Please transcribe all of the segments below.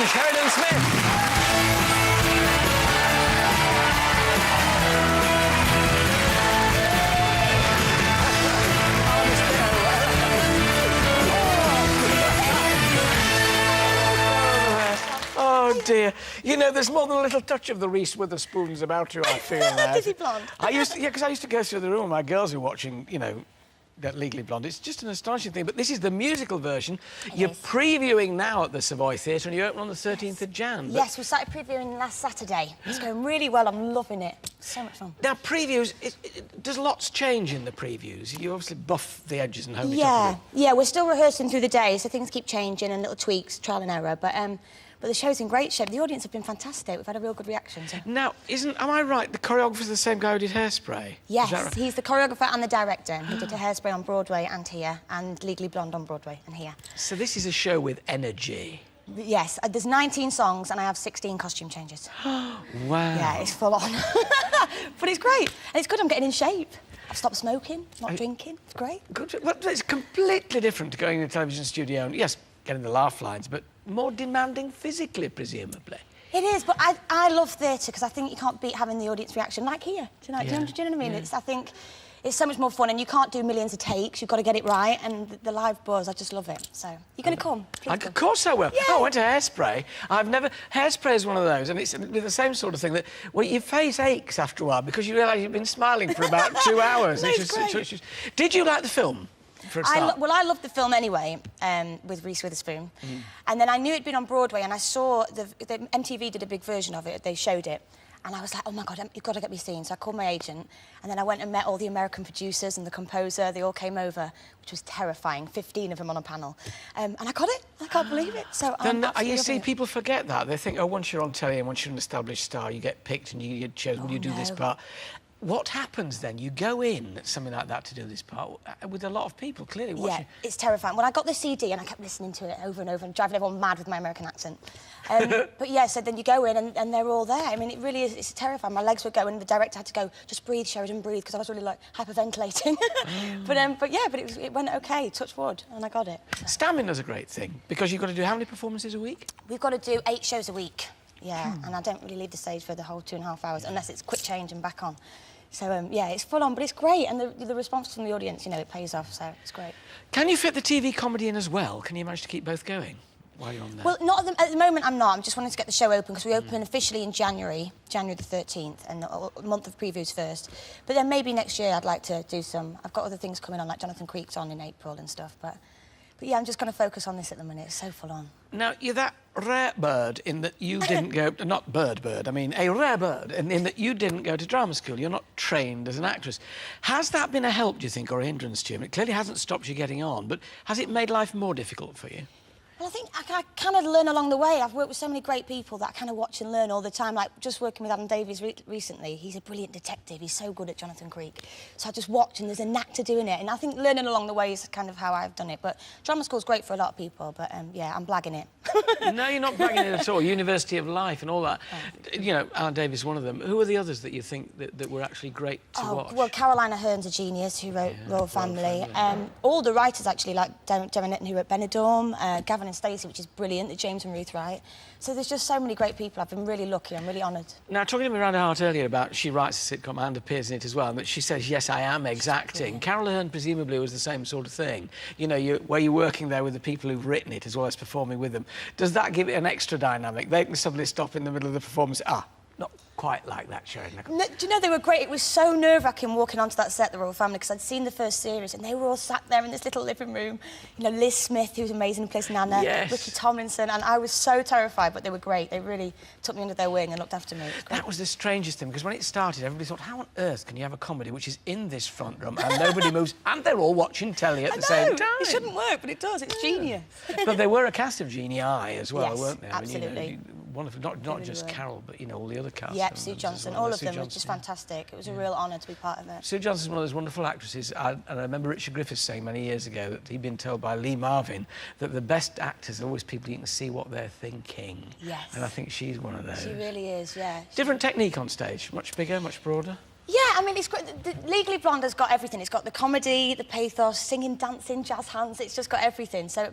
Sheridan Smith. Oh dear. You know, there's more than a little touch of the Reese Witherspoons about you, I feel. Dizzy Blonde. Because I used to go through the room with my girls who were watching, you know, that Legally Blonde. It's just an astonishing thing. But this is the musical version. You're previewing now at the Savoy Theatre and you open on the 13th of Jan. Yes, we started previewing last Saturday. It's going really well. I'm loving it. So much fun. Now, previews, does lots change in the previews? You obviously buff the edges and hone it up. Yeah, we're still rehearsing through the day, so things keep changing and little tweaks, trial and error. But the show's in great shape. The audience have been fantastic. We've had a real good reaction. So. Now, am I right, the choreographer's the same guy who did Hairspray? Yes, right? He's the choreographer and the director. He did Hairspray on Broadway and here, and Legally Blonde on Broadway and here. So this is a show with energy. Yes, there's 19 songs and I have 16 costume changes. Wow. Yeah, it's full on. But it's great. And it's good, I'm getting in shape. I've stopped smoking, not drinking. It's great. Good. Well, it's completely different to going in a television studio and, yes, getting the laugh lines, but more demanding physically, presumably. It is, but I love theatre because I think you can't beat having the audience reaction like here tonight. Do you know what I mean? I think it's so much more fun and you can't do millions of takes. You've got to get it right and the live buzz, I just love it. So, you're going to come? Please come. Of course I will. Yeah. Oh, I went to Hairspray. Hairspray is one of those, and it's with the same sort of thing that, well, your face aches after a while because you realise you've been smiling for about 2 hours. No, it's great. Did you like the film? I loved the film anyway, with Reese Witherspoon. And then I knew it'd been on Broadway and I saw the MTV did a big version of it, they showed it. And I was like, oh my God, you've got to get me seen. So I called my agent and then I went and met all the American producers and the composer. They all came over, which was terrifying, 15 of them on a panel. And I got it, I can't believe it. So you see, people forget that. They think, oh, once you're on telly and once you're an established star, you get picked and you get chosen, will you do this part? What happens then? You go in, something like that, to do this part with a lot of people, clearly watching. Yeah, it's terrifying. When I got the CD and I kept listening to it over and over and driving everyone mad with my American accent. But yeah, so then you go in and they're all there. I mean, it really is, it's terrifying. My legs were going, the director had to go, just breathe, Sheridan, breathe, because I was really, like, hyperventilating. But it went OK, touch wood, and I got it. So. Stamina's a great thing, because you've got to do how many performances a week? We've got to do 8 shows a week, yeah, and I don't really leave the stage for the whole 2.5 hours, unless it's quick change and back on. So, yeah, it's full on, but it's great, and the response from the audience, you know, it pays off, so it's great. Can you fit the TV comedy in as well? Can you manage to keep both going while you're on there? Well, not at the moment, I'm not. I'm just wanting to get the show open, because we open officially in January the 13th, and a month of previews first. But then maybe next year I'd like to do some... I've got other things coming on, like Jonathan Creek's on in April and stuff, but yeah, I'm just going to focus on this at the minute. It's so full on. Now, you're that rare bird in that you didn't go... Not bird, I mean a rare bird in that you didn't go to drama school. You're not trained as an actress. Has that been a help, do you think, or a hindrance to you? I mean, it clearly hasn't stopped you getting on, but has it made life more difficult for you? Well, I think I kind of learn along the way. I've worked with so many great people that I kind of watch and learn all the time. Like, just working with Adam Davies recently. He's a brilliant detective. He's so good at Jonathan Creek. So I just watch, and there's a knack to doing it. And I think learning along the way is kind of how I've done it. But drama school's great for a lot of people, but, yeah, I'm blagging it. No, you're not blagging it at all. University of Life and all that. Oh. You know, Alan Davies, one of them. Who are the others that you think that were actually great to watch? Well, Carolina Hearn's a genius who wrote Royal Family. All the writers, actually, like Darren Etton, who wrote Benidorm, Gavin and Stacey, which is brilliant, that James and Ruth write. So there's just so many great people. I've been really lucky. I'm really honoured. Now, talking to Miranda Hart earlier about she writes a sitcom and appears in it as well, and that she says, yes, I am exacting. Carol Ahern presumably was the same sort of thing. You know, where you're working there with the people who've written it as well as performing with them. Does that give it an extra dynamic? They can suddenly stop in the middle of the performance and say, not quite like that, Sheridan. No, do you know, they were great. It was so nerve-wracking walking onto that set, the Royal Family, because I'd seen the first series and they were all sat there in this little living room. You know, Liz Smith, who's amazing, who plays Nana, Ricky Tomlinson, and I was so terrified, but they were great. They really took me under their wing and looked after me. That was the strangest thing, because when it started, everybody thought, how on earth can you have a comedy which is in this front room and nobody moves, and they're all watching telly at the same time? It shouldn't work, but it does. It's genius. But they were a cast of genii as well, yes, weren't they? Absolutely. I mean, not just Carol, but, you know, all the other cast. Yep, Sue Johnson, all of them were just fantastic. It was a real honour to be part of it. Sue Johnson's one of those wonderful actresses, and I remember Richard Griffiths saying many years ago that he'd been told by Lee Marvin that the best actors are always people you can see what they're thinking. Yes. And I think she's one of those. She really is, yeah. Different technique on stage, much bigger, much broader. Yeah, I mean, it's great. Legally Blonde has got everything. It's got the comedy, the pathos, singing, dancing, jazz hands. It's just got everything. So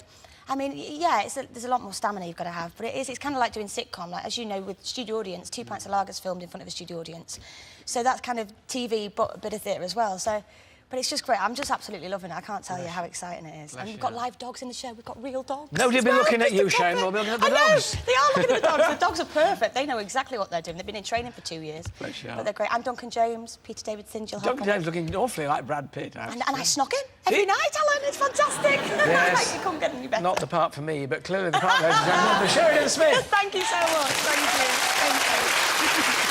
I mean, yeah, there's a lot more stamina you've got to have, but it's kind of like doing sitcom. Like, as you know, with studio audience, 2 Pints of Lager's filmed in front of a studio audience. So that's kind of TV, but a bit of theatre as well. So, but it's just great. I'm just absolutely loving it. I can't tell you how exciting it is. And we've got live dogs in the show. We've got real dogs. Nobody'll be looking at you, Shane. They'll be looking at the dogs. They are looking at the dogs. The dogs are perfect. They know exactly what they're doing. They've been in training for 2 years. Bless you. But they're great. And Duncan James, Peter Davidson, Jill Duncan James looking awfully like Brad Pitt. And I snog him every night, Alan. It's fantastic. Yes. You couldn't get any better. Not the part for me, but clearly the part, ladies and gentlemen, for Sheridan Smith. Thank you so much. Thank you. Thank you.